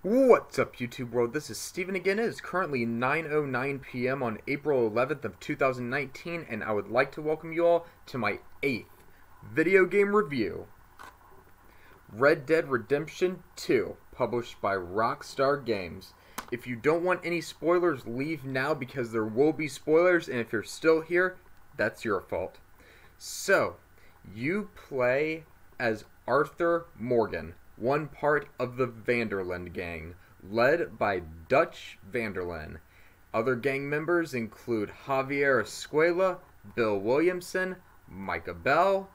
What's up, YouTube world? This is Steven again. It is currently 9:09 p.m. on April 11th of 2019, and I would like to welcome you all to my 8th video game review. Red Dead Redemption 2, published by Rockstar Games. If you don't want any spoilers, leave now because there will be spoilers, and if you're still here, that's your fault. So, you play as Arthur Morgan, one part of the Vanderlyn gang, led by Dutch Vanderlyn. Other gang members include Javier Escuela, Bill Williamson, Micah Bell,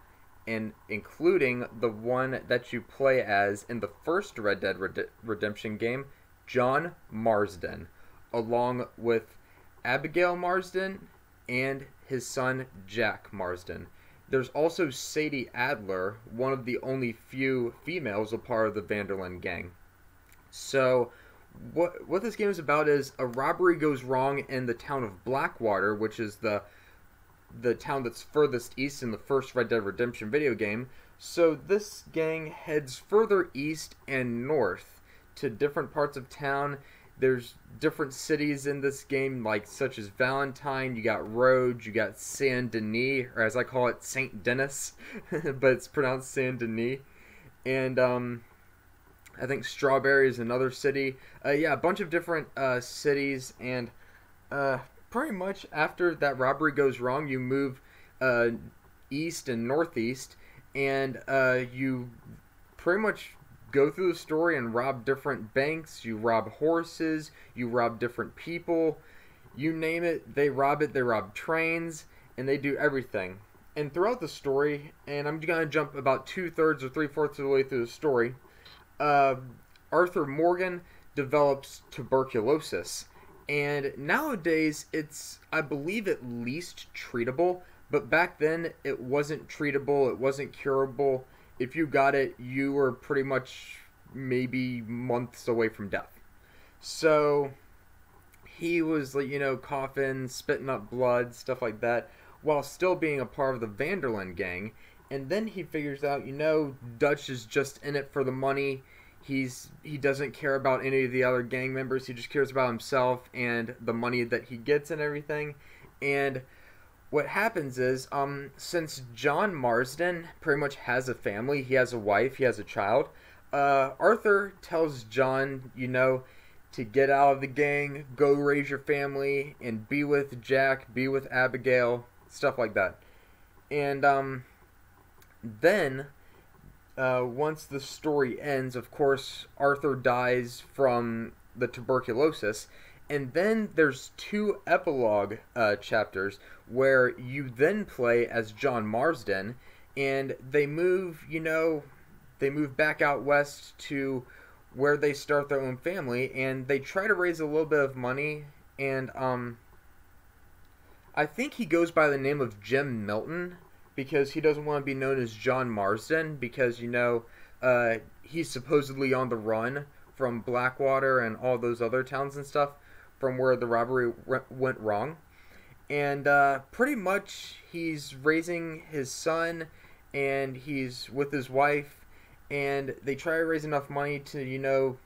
and including the one that you play as in the first Red Dead Redemption game, John Marsden, along with Abigail Marsden and his son Jack Marsden. There's also Sadie Adler, one of the only few females a part of the Vanderlyn gang. So, what this game is about is a robbery goes wrong in the town of Blackwater, which is the town that's furthest east in the first Red Dead Redemption video game. So this gang heads further east and north to different parts of town. There's different cities in this game, like such as Valentine, you got Rhodes, you got Saint Denis, or as I call it, Saint Denis, but it's pronounced Saint Denis. And I think Strawberry is another city. Yeah, a bunch of different cities, and pretty much after that robbery goes wrong, you move east and northeast, and you pretty much go through the story and rob different banks. You rob horses, you rob different people, you name it, they rob it. They rob trains, and they do everything. And throughout the story, and I'm going to jump about 2/3 or 3/4 of the way through the story, Arthur Morgan develops tuberculosis. And nowadays, it's, I believe, at least treatable, but back then, it wasn't treatable, it wasn't curable. If you got it, you were pretty much maybe months away from death. So, he was, like, you know, coughing, spitting up blood, stuff like that, while still being a part of the Vanderlyn gang. And then he figures out, you know, Dutch is just in it for the money. He doesn't care about any of the other gang members. He just cares about himself and the money that he gets and everything. And what happens is, since John Marsden pretty much has a family, he has a wife, he has a child, Arthur tells John, you know, to get out of the gang, go raise your family, and be with Jack, be with Abigail, stuff like that. And then, once the story ends, of course, Arthur dies from the tuberculosis. And then there's 2 epilogue chapters where you then play as John Marsden, and they move, you know, they move back out west to where they start their own family, and they try to raise a little bit of money. And I think he goes by the name of Jim Milton because he doesn't want to be known as John Marsden because, you know, he's supposedly on the run from Blackwater and all those other towns and stuff, from where the robbery went wrong. And pretty much he's raising his son, and he's with his wife, and they try to raise enough money to, you know,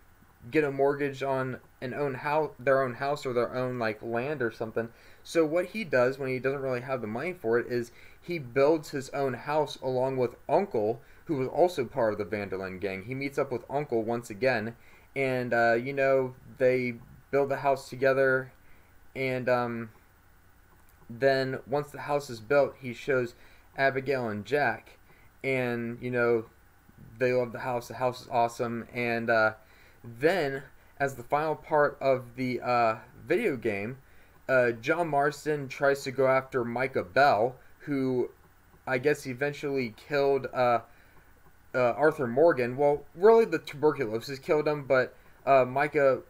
get a mortgage on their own house or their own, like, land or something. So what he does when he doesn't really have the money for it is he builds his own house along with Uncle, who was also part of the Vanderlyn gang. He meets up with Uncle once again, and you know, they build the house together. And then once the house is built, he shows Abigail and Jack, and, you know, they love the house is awesome. And then, as the final part of the video game, John Marsden tries to go after Micah Bell, who I guess eventually killed Arthur Morgan. Well, really the tuberculosis killed him, but Micah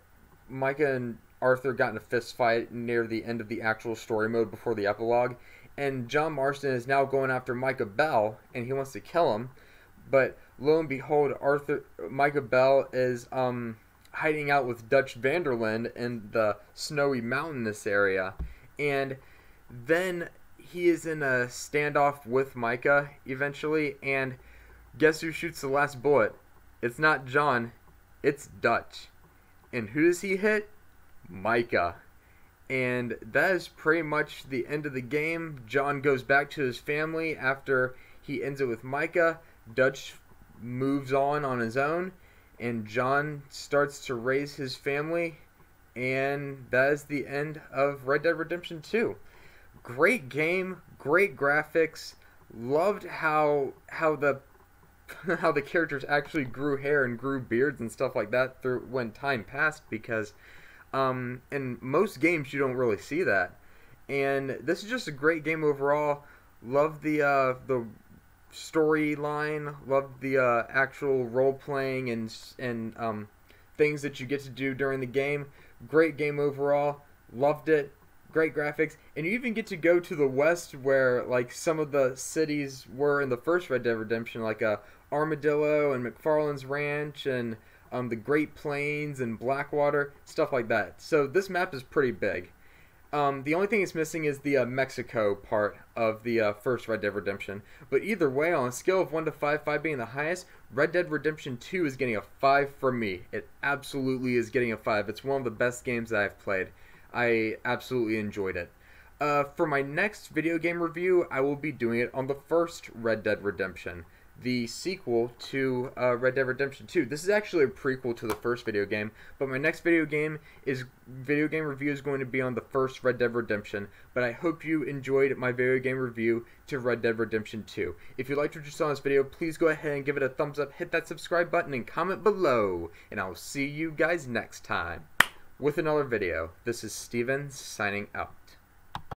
and Arthur got in a fist fight near the end of the actual story mode before the epilogue, and John Marsden is now going after Micah Bell, and he wants to kill him. But lo and behold, Micah Bell is hiding out with Dutch Vanderlyn in the snowy mountainous area, and then he is in a standoff with Micah eventually, and guess who shoots the last bullet? It's not John, it's Dutch. And who does he hit? Micah. And that is pretty much the end of the game. John goes back to his family after he ends it with Micah. Dutch moves on his own, and John starts to raise his family, and that is the end of Red Dead Redemption 2. Great game, great graphics. Loved how the how the characters actually grew hair and grew beards and stuff like that through when time passed, because in most games you don't really see that. And this is just a great game overall. Love the storyline. Love the actual role playing and things that you get to do during the game. Great game overall. Loved it. Great graphics, and you even get to go to the west where like some of the cities were in the first Red Dead Redemption, like Armadillo and McFarlane's Ranch and the Great Plains and Blackwater, stuff like that. So this map is pretty big. The only thing it's missing is the Mexico part of the first Red Dead Redemption. But either way, on a scale of 1 to 5, 5 being the highest, Red Dead Redemption 2 is getting a 5 from me. It absolutely is getting a 5. It's one of the best games that I've played. I absolutely enjoyed it. For my next video game review, I will be doing it on the first Red Dead Redemption, the sequel to Red Dead Redemption 2. This is actually a prequel to the first video game, but my next video game review is going to be on the first Red Dead Redemption, but I hope you enjoyed my video game review to Red Dead Redemption 2. If you liked what you saw in this video, please go ahead and give it a thumbs up, hit that subscribe button, and comment below, and I will see you guys next time with another video. This is Steven signing out.